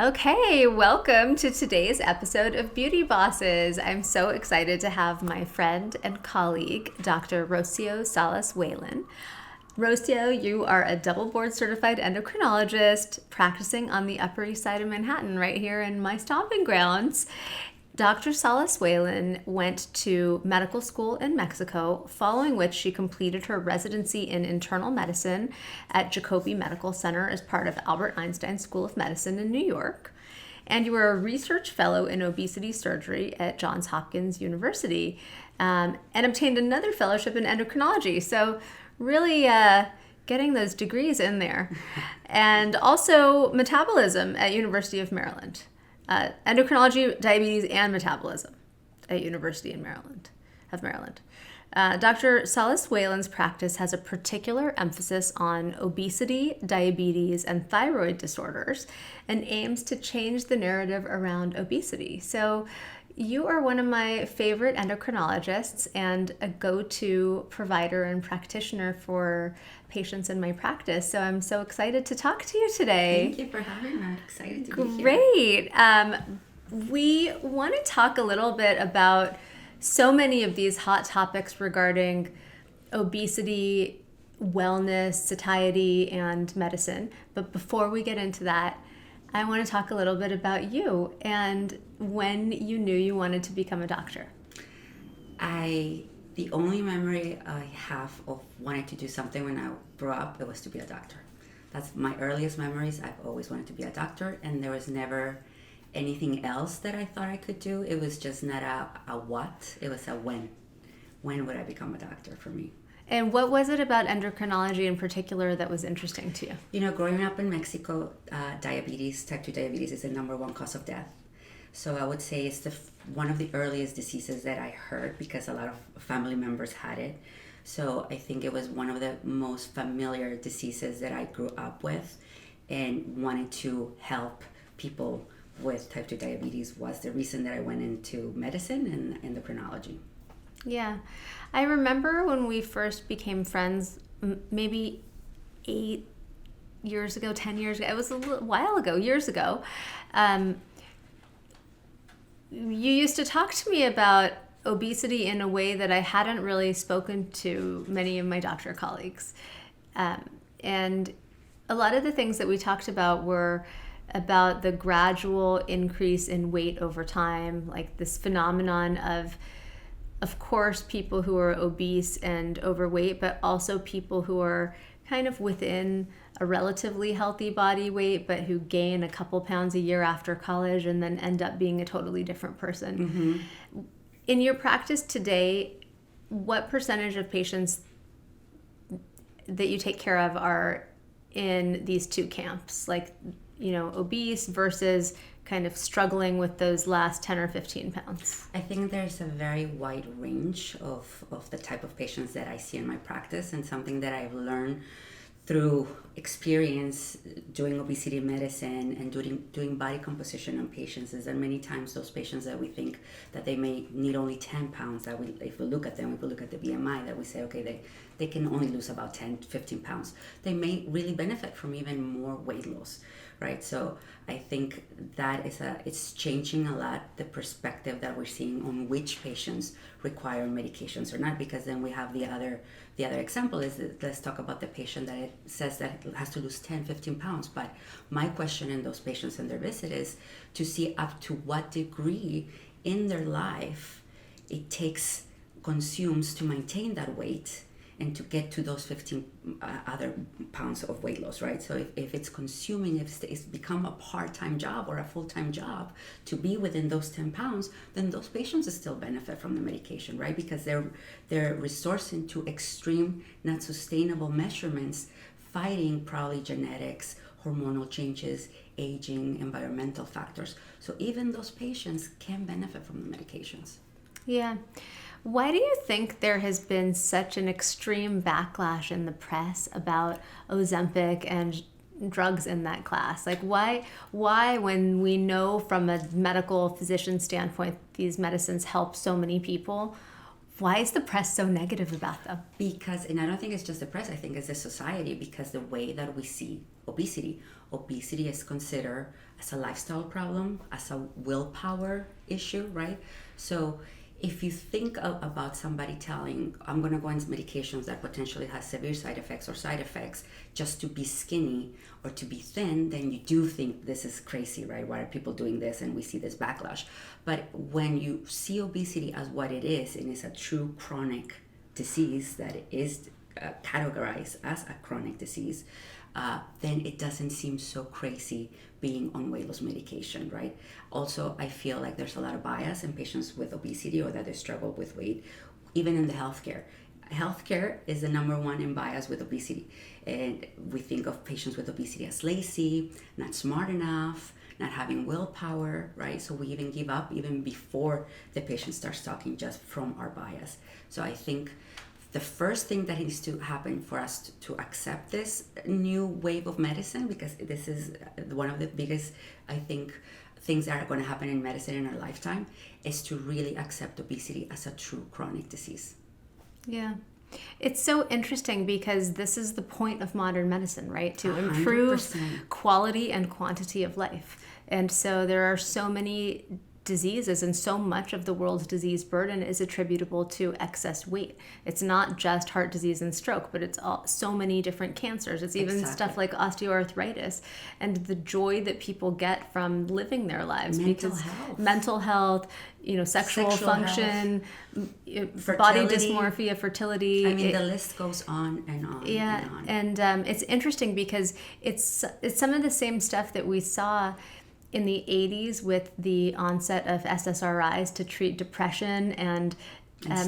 Okay, welcome to today's episode of Beauty Bosses. I'm so excited to have my friend and colleague, Dr. Rocio Salas-Whalen. Rocio, you are a double board certified endocrinologist practicing on the Upper East Side of Manhattan, right here in my stomping grounds. Dr. Salas-Whalen went to medical school in Mexico, following which she completed her residency in internal medicine at Jacobi Medical Center as part of Albert Einstein School of Medicine in New York. And you were a research fellow in obesity surgery at Johns Hopkins University, and obtained another fellowship in endocrinology. So really getting those degrees in there. And also metabolism at University of Maryland. Endocrinology, diabetes, and metabolism at University of Maryland. Dr. Salas-Whalen's practice has a particular emphasis on obesity, diabetes, and thyroid disorders, and aims to change the narrative around obesity. So you are one of my favorite endocrinologists and a go-to provider and practitioner for patients in my practice. So I'm so excited to talk to you today. Thank you for having me. I'm excited to be here. Great. We want to talk a little bit about so many of these hot topics regarding obesity, wellness, satiety, and medicine. But before we get into that, I want to talk a little bit about you and when you knew you wanted to become a doctor. The only memory I have of wanting to do something when I grew up, it was to be a doctor. That's my earliest memories. I've always wanted to be a doctor, and there was never anything else that I thought I could do. It was just not a what, it was a when. When would I become a doctor for me? And what was it about endocrinology in particular that was interesting to you? You know, growing up in Mexico, diabetes, type 2 diabetes is the number one cause of death. So I would say it's one of the earliest diseases that I heard because a lot of family members had it. So I think it was one of the most familiar diseases that I grew up with, and wanted to help people with type 2 diabetes was the reason that I went into medicine and endocrinology. Yeah. I remember when we first became friends, maybe 8 years ago, 10 years ago. It was a little while ago, years ago. You used to talk to me about obesity in a way that I hadn't really spoken to many of my doctor colleagues. And a lot of the things that we talked about were about the gradual increase in weight over time, like this phenomenon of course, people who are obese and overweight, but also people who are kind of within a relatively healthy body weight, but who gain a couple pounds a year after college and then end up being a totally different person. Mm-hmm. In your practice today, what percentage of patients that you take care of are in these two camps, like, you know, obese versus kind of struggling with those last 10 or 15 pounds? I think there's a very wide range of the type of patients that I see in my practice, and something that I've learned through experience doing obesity medicine and doing body composition on patients is that many times those patients that we think that they may need only 10 pounds, that if we look at them, if we look at the BMI, that we say, okay, they can only lose about 10, 15 pounds. They may really benefit from even more weight loss, right? So I think that it's changing a lot the perspective that we're seeing on which patients require medications or not, because then we have the other example is that let's talk about the patient that it says that it has to lose 10, 15 pounds. But my question in those patients and their visit is to see up to what degree in their life it consumes to maintain that weight and to get to those 15 other pounds of weight loss, right? So if it's consuming, if it's become a part-time job or a full-time job to be within those 10 pounds, then those patients still benefit from the medication, right? Because they're resourcing to extreme, not sustainable measurements, fighting probably genetics, hormonal changes, aging, environmental factors. So even those patients can benefit from the medications. Yeah. Why do you think there has been such an extreme backlash in the press about Ozempic and drugs in that class? Like why when we know from a medical physician standpoint these medicines help so many people, why is the press so negative about them? Because, and I don't think it's just the press, I think it's the society, because the way that we see obesity is considered as a lifestyle problem, as a willpower issue, right? So if you think about somebody telling, I'm going to go on medications that potentially has severe side effects or side effects just to be skinny or to be thin, then you do think this is crazy, right? Why are people doing this? And we see this backlash. But when you see obesity as what it is, and it's a true chronic disease that is categorized as a chronic disease, then it doesn't seem so crazy being on weight loss medication, right? Also, I feel like there's a lot of bias in patients with obesity or that they struggle with weight, even in the healthcare. Healthcare is the number one in bias with obesity. And we think of patients with obesity as lazy, not smart enough, not having willpower, right? So we even give up even before the patient starts talking just from our bias. So I think the first thing that needs to happen for us to accept this new wave of medicine, because this is one of the biggest, I think, things that are going to happen in medicine in our lifetime, is to really accept obesity as a true chronic disease. Yeah. It's so interesting because this is the point of modern medicine, right? To improve 100%. quality and quantity of life. And so there are so many diseases, and so much of the world's disease burden is attributable to excess weight. It's not just heart disease and stroke, but it's so many different cancers. It's even stuff like osteoarthritis, and the joy that people get from living their lives. Mental health, sexual function, body dysmorphia, fertility. I mean, the list goes on and on. Yeah, and on. And it's interesting because it's some of the same stuff that we saw in the 80s with the onset of SSRIs to treat depression and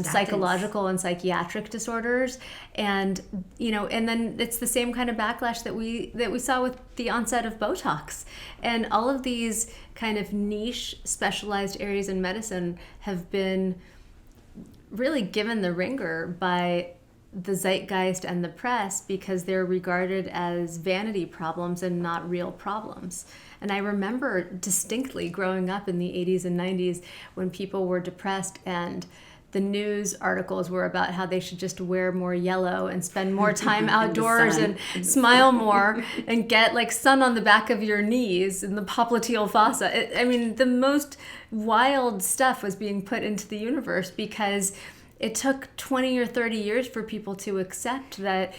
psychological and psychiatric disorders, and then it's the same kind of backlash that we saw with the onset of Botox, and all of these kind of niche specialized areas in medicine have been really given the ringer by the zeitgeist and the press because they're regarded as vanity problems and not real problems. And I remember distinctly growing up in the 80s and 90s when people were depressed and the news articles were about how they should just wear more yellow and spend more time outdoors and smile more and get like sun on the back of your knees and the popliteal fossa. The most wild stuff was being put into the universe because it took 20 or 30 years for people to accept that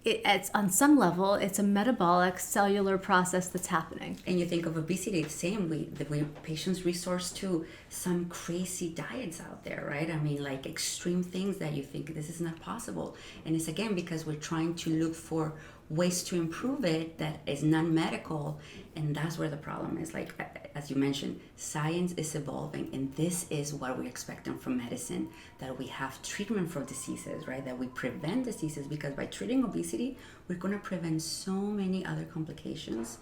it's on some level, it's a metabolic cellular process that's happening. And you think of obesity the same way, patients resource to some crazy diets out there, right? I mean, like extreme things that you think this is not possible. And it's again because we're trying to look for ways to improve it that is non-medical, and that's where the problem is. Like, as you mentioned, science is evolving, and this is what we're expecting from medicine, that we have treatment for diseases, right? That we prevent diseases, because by treating obesity, we're going to prevent so many other complications.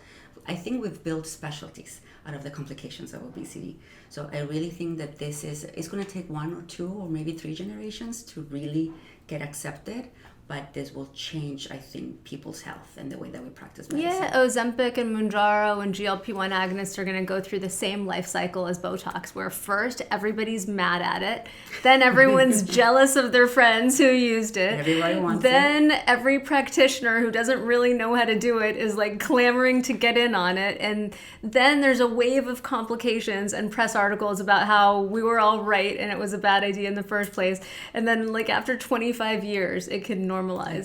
I think we've built specialties out of the complications of obesity. So I really think that it's going to take 1 or 2 or maybe 3 generations to really get accepted. But this will change, I think, people's health and the way that we practice medicine. Yeah, Ozempic and Mounjaro and GLP-1 agonists are going to go through the same life cycle as Botox, where first everybody's mad at it, then everyone's jealous of their friends who used it. Everybody wants then it. Every practitioner who doesn't really know how to do it is like clamoring to get in on it. And then there's a wave of complications and press articles about how we were all right and it was a bad idea in the first place. And then like after 25 years, it can normalize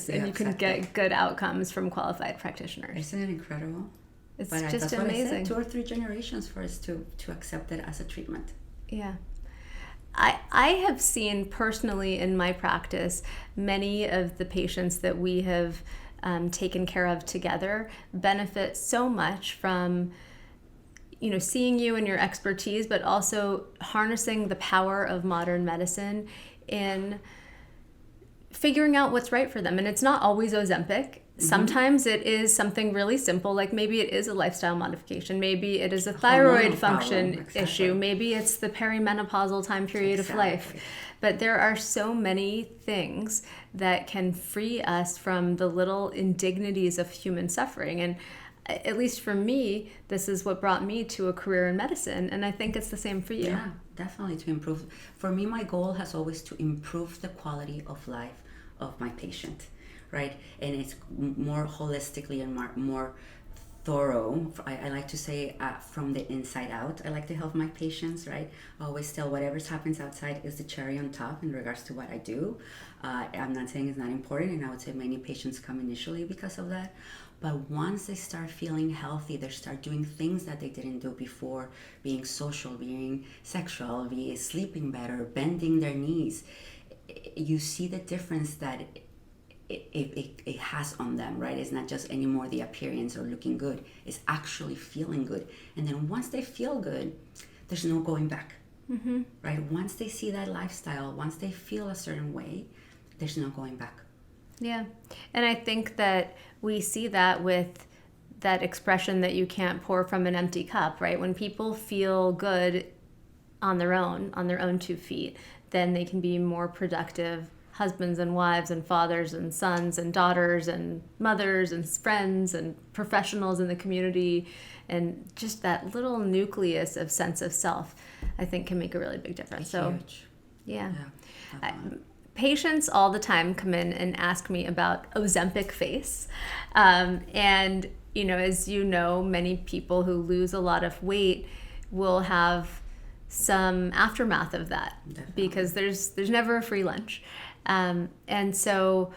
and you can get good outcomes from qualified practitioners. Isn't it incredible? It's but just that's amazing. What I said, 2 or 3 generations for us to accept it as a treatment. Yeah. I have seen personally in my practice many of the patients that we have taken care of together benefit so much from seeing you and your expertise, but also harnessing the power of modern medicine in figuring out what's right for them. And it's not always Ozempic. Sometimes it is something really simple, like maybe it is a lifestyle modification. Maybe it is a thyroid function issue. Maybe it's the perimenopausal time period of life. But there are so many things that can free us from the little indignities of human suffering. And at least for me, this is what brought me to a career in medicine. And I think it's the same for you. Yeah, definitely to improve. For me, my goal has always to improve the quality of life of my patient, right? And it's more holistically and more thorough. I like to say from the inside out. I like to help my patients, right? I always tell whatever happens outside is the cherry on top in regards to what I do. I'm not saying it's not important, and I would say many patients come initially because of that. But once they start feeling healthy, they start doing things that they didn't do before, being social, being sexual, being sleeping better, bending their knees. You see the difference that it has on them, right? It's not just anymore the appearance or looking good. It's actually feeling good. And then once they feel good, there's no going back, right? Once they see that lifestyle, once they feel a certain way, there's no going back. Yeah. And I think that we see that with that expression that you can't pour from an empty cup, right? When people feel good on their own 2 feet, then they can be more productive husbands and wives and fathers and sons and daughters and mothers and friends and professionals in the community. And just that little nucleus of sense of self, I think, can make a really big difference. So, Huge. yeah. Patients all the time come in and ask me about Ozempic Face. And, as you know, many people who lose a lot of weight will have some aftermath of that. Definitely. Because there's never a free lunch. And so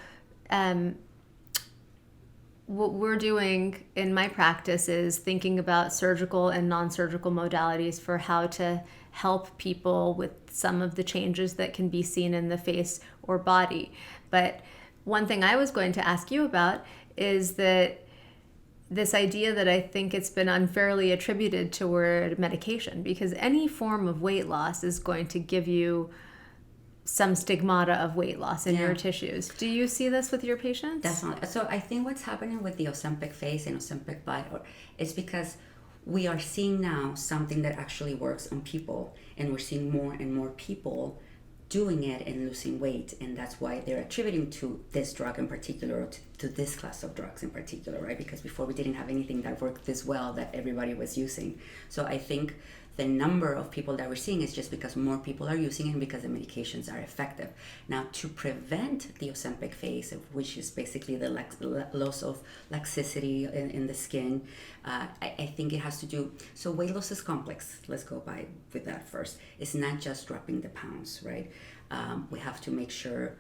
what we're doing in my practice is thinking about surgical and non-surgical modalities for how to help people with some of the changes that can be seen in the face or body. But one thing I was going to ask you about is that this idea that I think it's been unfairly attributed toward medication, because any form of weight loss is going to give you some stigmata of weight loss in your tissues. Do you see this with your patients? Definitely. So I think what's happening with the Ozempic Face and Ozempic butt is because we are seeing now something that actually works on people, and we're seeing more and more people doing it and losing weight, and that's why they're attributing to this drug in particular, or to this class of drugs in particular, right? Because before we didn't have anything that worked this well that everybody was using. So I think the number of people that we're seeing is just because more people are using it and because the medications are effective. Now, to prevent the Ozempic Face, which is basically the loss of laxicity in the skin, I think it has to do, so weight loss is complex. Let's go by with that first. It's not just dropping the pounds, right? We have to make sure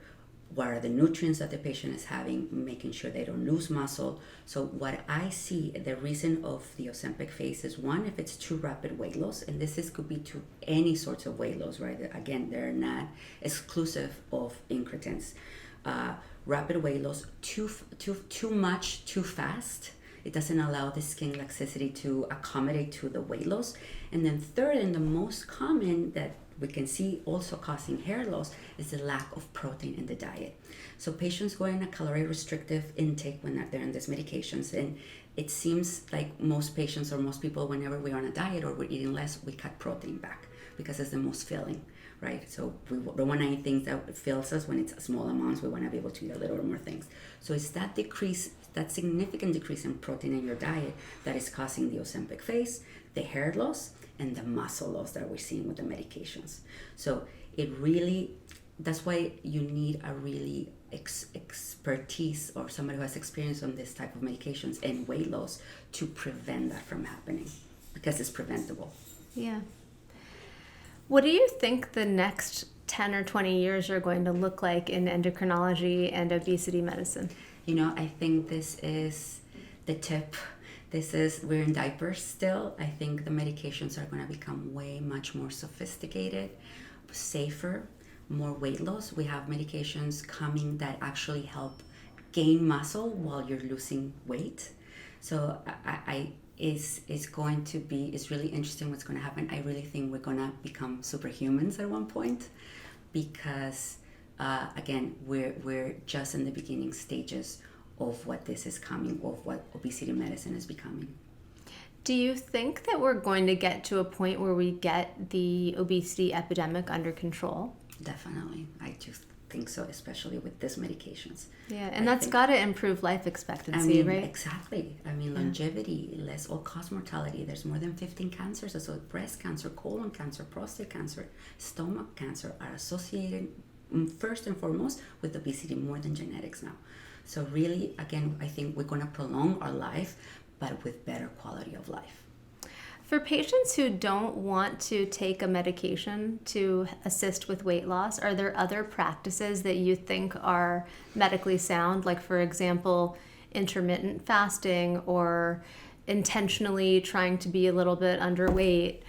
what are the nutrients that the patient is having, making sure they don't lose muscle. So what I see, the reason of the Ozempic Face is, one, if it's too rapid weight loss, and could be to any sorts of weight loss, right? Again, they're not exclusive of incretins. Rapid weight loss, too much, too fast. It doesn't allow the skin laxicity to accommodate to the weight loss. And then third, and the most common that we can see also causing hair loss, is the lack of protein in the diet. So patients go in a calorie restrictive intake when they're in these medications, and it seems like most patients or most people, whenever we're on a diet or we're eating less, we cut protein back because it's the most filling, right? So we don't want to eat things that fills us when it's small amounts. We want to be able to eat a little more things. So it's that decrease, that significant decrease in protein in your diet that is causing the Ozempic Face, the hair loss, and the muscle loss that we're seeing with the medications. So it really, that's why you need a really expertise or somebody who has experience on this type of medications and weight loss to prevent that from happening, because it's preventable. Yeah. What do you think the next 10 or 20 years are going to look like in endocrinology and obesity medicine? I think this is the tip. We're in diapers still. I think the medications are going to become way much more sophisticated, safer, more weight loss. We have medications coming that actually help gain muscle while you're losing weight. So it's really interesting what's going to happen. I really think we're going to become superhumans at one point, because again, we're just in the beginning stages of what this is coming, of what obesity medicine is becoming. Do you think that we're going to get to a point where we get the obesity epidemic under control? Definitely. I do think so, especially with these medications. Yeah, and that's got to improve life expectancy, right? Exactly. Longevity, less all-cause mortality. There's more than 15 cancers. So breast cancer, colon cancer, prostate cancer, stomach cancer are associated first and foremost with obesity, more than genetics now. So really, again, I think we're going to prolong our life, but with better quality of life. For patients who don't want to take a medication to assist with weight loss, are there other practices that you think are medically sound? Like, for example, intermittent fasting, or intentionally trying to be a little bit underweight,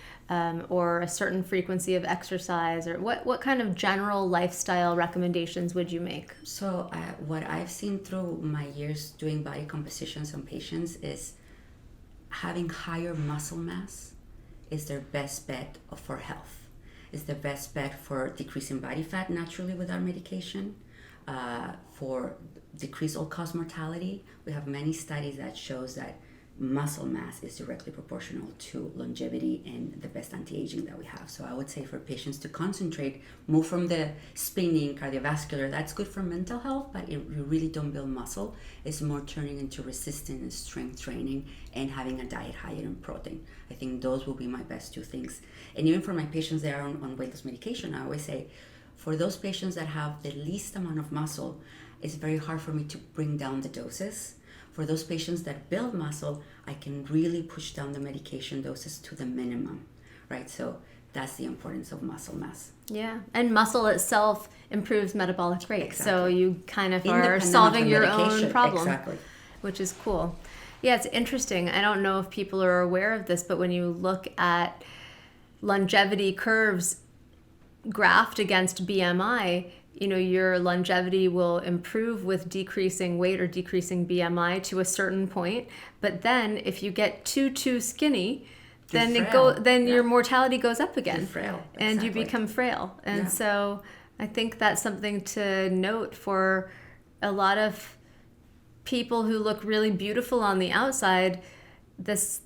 or a certain frequency of exercise, or what kind of general lifestyle recommendations would you make? So what I've seen through my years doing body compositions on patients is having higher muscle mass is their best bet for health. Is the best bet for decreasing body fat naturally without medication, for decrease all-cause mortality. We have many studies that shows that muscle mass is directly proportional to longevity and the best anti-aging that we have. So I would say for patients to concentrate, move from the spinning, cardiovascular, that's good for mental health, but you really don't build muscle. It's more turning into resistance and strength training and having a diet higher in protein. I think those will be my best two things. And even for my patients that are on weight loss medication, I always say, for those patients that have the least amount of muscle, it's very hard for me to bring down the doses. For those patients that build muscle, I can really push down the medication doses to the minimum, right? So that's the importance of muscle mass. Yeah, and muscle itself improves metabolic rate. Exactly. So you kind of are solving your own problem, exactly. Which is cool. Yeah, it's interesting. I don't know if people are aware of this, but when you look at longevity curves graphed against BMI, your longevity will improve with decreasing weight or decreasing BMI to a certain point. But then if you get too skinny, then your mortality goes up again. You're frail. And you become frail. And so I think that's something to note for a lot of people who look really beautiful on the outside. This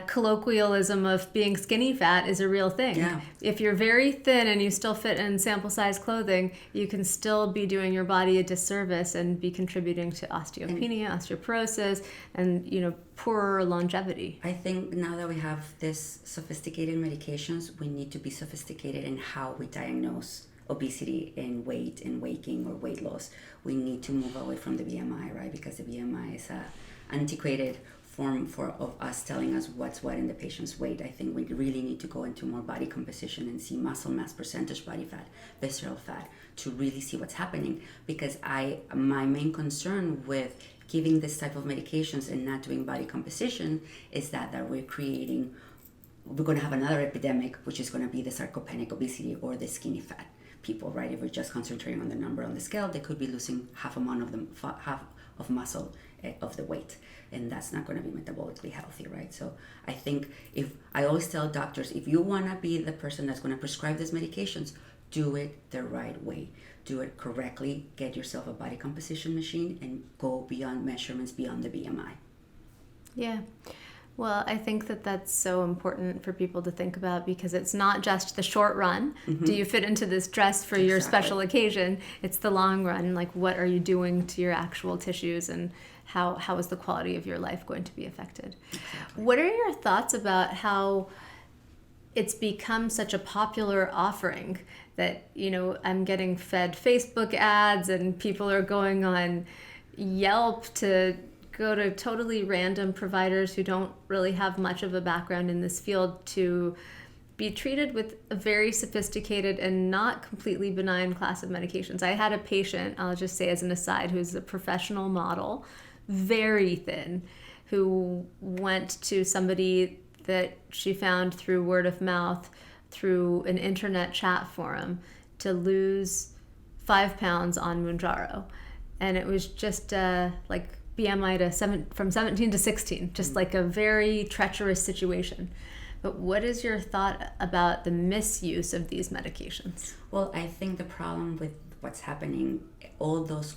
colloquialism of being skinny fat is a real thing. Yeah. If you're very thin and you still fit in sample size clothing, you can still be doing your body a disservice and be contributing to osteopenia, osteoporosis, and poorer longevity. I think now that we have this sophisticated medications, we need to be sophisticated in how we diagnose obesity and weight and waking or weight loss. We need to move away from the BMI, right? Because the BMI is a antiquated form of us telling us what's what in the patient's weight. I think we really need to go into more body composition and see muscle mass, percentage body fat, visceral fat, to really see what's happening. Because my main concern with giving this type of medications and not doing body composition is that we're going to have another epidemic, which is going to be the sarcopenic obesity or the skinny fat people, right? If we're just concentrating on the number on the scale, they could be losing half of muscle of the weight, and that's not going to be metabolically healthy, right? So I think I always tell doctors, if you want to be the person that's going to prescribe these medications, do it the right way, do it correctly, get yourself a body composition machine and go beyond measurements, beyond the BMI. Yeah. Well, I think that that's so important for people to think about, because it's not just the short run. Mm-hmm. Do you fit into this dress for your special occasion? It's the long run. Like, what are you doing to your actual tissues, and how is the quality of your life going to be affected? Exactly. What are your thoughts about how it's become such a popular offering that, I'm getting fed Facebook ads and people are going on Yelp to go to totally random providers who don't really have much of a background in this field to be treated with a very sophisticated and not completely benign class of medications. I had a patient, I'll just say as an aside, who's a professional model, very thin, who went to somebody that she found through word of mouth, through an internet chat forum, to lose 5 pounds on Mounjaro. And it was just like BMI from 17 to 16, just like a very treacherous situation. But what is your thought about the misuse of these medications? Well, I think the problem with what's happening, all those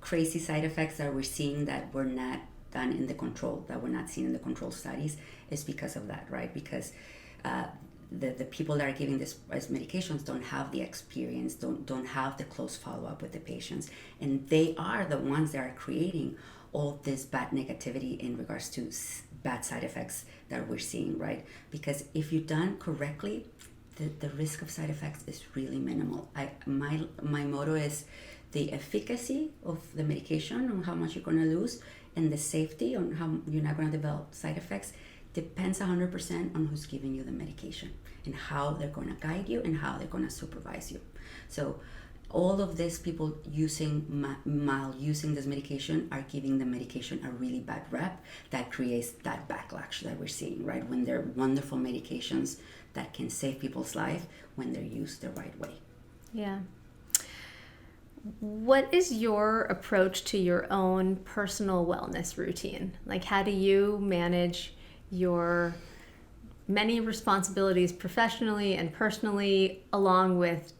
crazy side effects that we're seeing that were not done in the control, that were not seen in the control studies, is because of that, right? Because the people that are giving this as medications don't have the experience, don't have the close follow-up with the patients, and they are the ones that are creating all this bad negativity in regards to bad side effects that we're seeing, right? Because if you're done correctly, the risk of side effects is really minimal. My motto is the efficacy of the medication on how much you're going to lose, and the safety on how you're not going to develop side effects depends 100% on who's giving you the medication and how they're going to guide you and how they're going to supervise you. So all of these people using this medication are giving the medication a really bad rep that creates that backlash that we're seeing, right? When they're wonderful medications that can save people's life when they're used the right way. Yeah. What is your approach to your own personal wellness routine? Like, how do you manage your many responsibilities professionally and personally, along with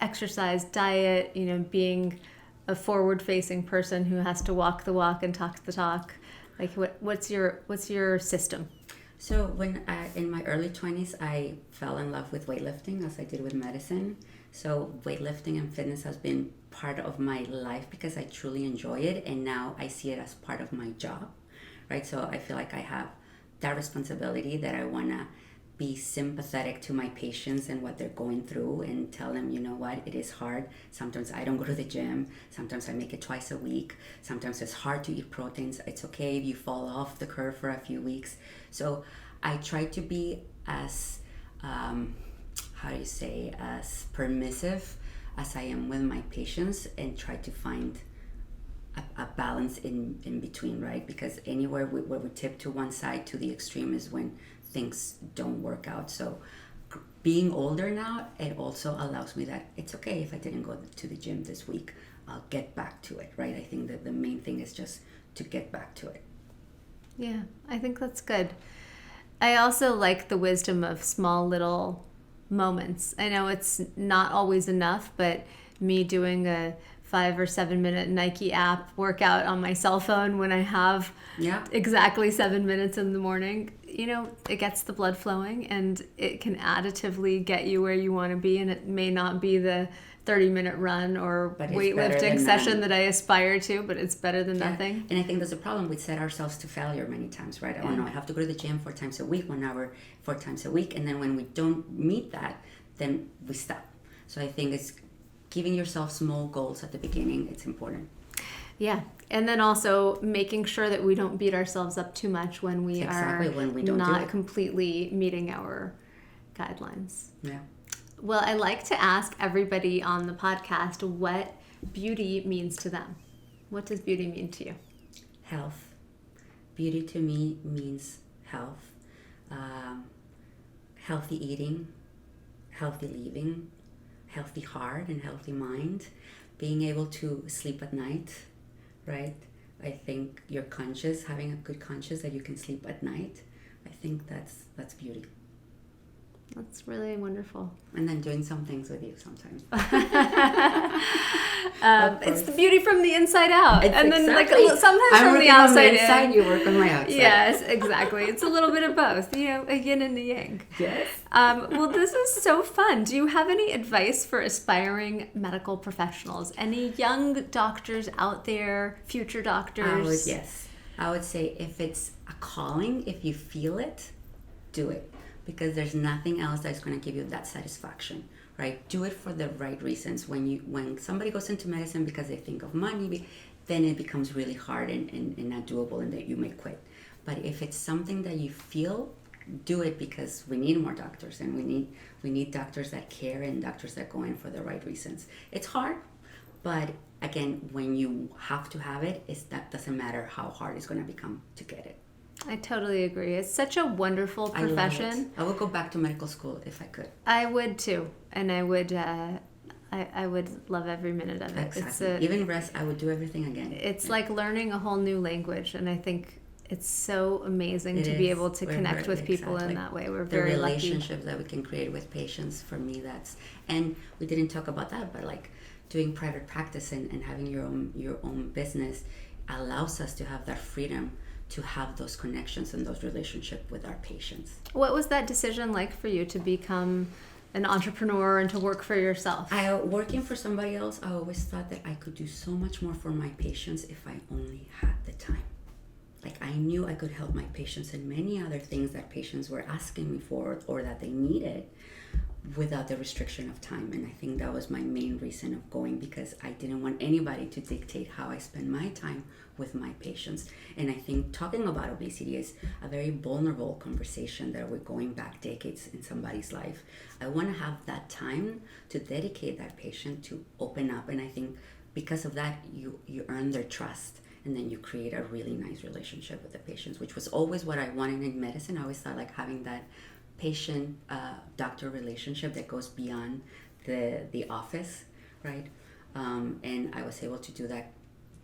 exercise, diet, being a forward-facing person who has to walk the walk and talk the talk? Like, what's your system? So when in my early 20s, I fell in love with weightlifting as I did with medicine. So weightlifting and fitness has been part of my life because I truly enjoy it, and now I see it as part of my job, right? So I feel like I have that responsibility that I want to be sympathetic to my patients and what they're going through and tell them, you know what, it is hard. Sometimes I don't go to the gym. Sometimes I make it twice a week. Sometimes it's hard to eat proteins. It's okay if you fall off the curve for a few weeks. So I try to be as, as permissive as I am with my patients and try to find a balance in between, right? Because anywhere where we tip to one side, to the extreme, is when things don't work out. So being older now, it also allows me that it's okay if I didn't go to the gym this week. I'll get back to it, right? I think that the main thing is just to get back to it. Yeah, I think that's good. I also like the wisdom of small little moments. I know it's not always enough, but me doing a 5 or 7 minute Nike app workout on my cell phone when I have exactly 7 minutes in the morning, it gets the blood flowing and it can additively get you where you want to be. And it may not be the 30-minute run or weightlifting session that I aspire to, but it's better than nothing. And I think there's a problem. We set ourselves to failure many times, right? Oh no, I have to go to the gym 4 times a week, 1 hour, 4 times a week. And then when we don't meet that, then we stop. So I think it's giving yourself small goals at the beginning. It's important. Yeah. And then also making sure that we don't beat ourselves up too much when we are not completely meeting our guidelines. Yeah. Well, I like to ask everybody on the podcast what beauty means to them. What does beauty mean to you? Health. Beauty to me means health. Healthy eating, healthy living, healthy heart and healthy mind, being able to sleep at night, right? I think your conscious, having a good conscience that you can sleep at night, I think that's beauty. That's really wonderful. And then doing some things with you sometimes. It's the beauty from the inside out. And then exactly. Sometimes I'm from the outside inside, you work on my outside. Yes, exactly. It's a little bit of both, a yin and a yang. Yes. Well, this is so fun. Do you have any advice for aspiring medical professionals? Any young doctors out there, future doctors? I would say if it's a calling, if you feel it, do it. Because there's nothing else that's going to give you that satisfaction, right? Do it for the right reasons. When somebody goes into medicine because they think of money, then it becomes really hard and not doable, and that you may quit. But if it's something that you feel, do it, because we need more doctors, and we need doctors that care and doctors that go in for the right reasons. It's hard, but again, when you have to have it, that doesn't matter how hard it's going to become to get it. I totally agree. It's such a wonderful profession. I would go back to medical school if I could. I would too, and I would love every minute of it. Exactly. Even rest, I would do everything again. It's like learning a whole new language, and I think it's so amazing to be able to connect with people in that way. We're very lucky. The relationships that we can create with patients, for me, and we didn't talk about that, but like doing private practice and having your own business allows us to have that freedom to have those connections and those relationships with our patients. What was that decision like for you to become an entrepreneur and to work for yourself? Working for somebody else, I always thought that I could do so much more for my patients if I only had the time. like I knew I could help my patients in many other things that patients were asking me for or that they needed without the restriction of time. And I think that was my main reason of going, because I didn't want anybody to dictate how I spend my time with my patients. And I think talking about obesity is a very vulnerable conversation that we're going back decades in somebody's life. I want to have that time to dedicate that patient to open up. And I think because of that, you earn their trust. And then you create a really nice relationship with the patients, which was always what I wanted in medicine. I always thought like having that patient doctor relationship that goes beyond the office, right? And I was able to do that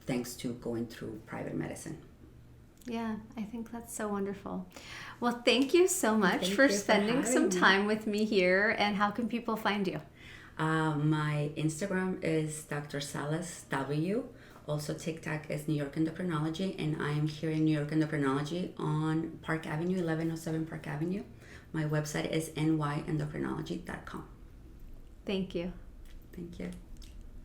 thanks to going through private medicine. Yeah, I think that's so wonderful. Well, thank you so much Thank for you for spending some having me. time with me here. And how can people find you? My Instagram is Dr. Salas W. Also, TikTok is New York Endocrinology, and I am here in New York Endocrinology on Park Avenue, 1107 Park Avenue. My website is nyendocrinology.com. Thank you. Thank you.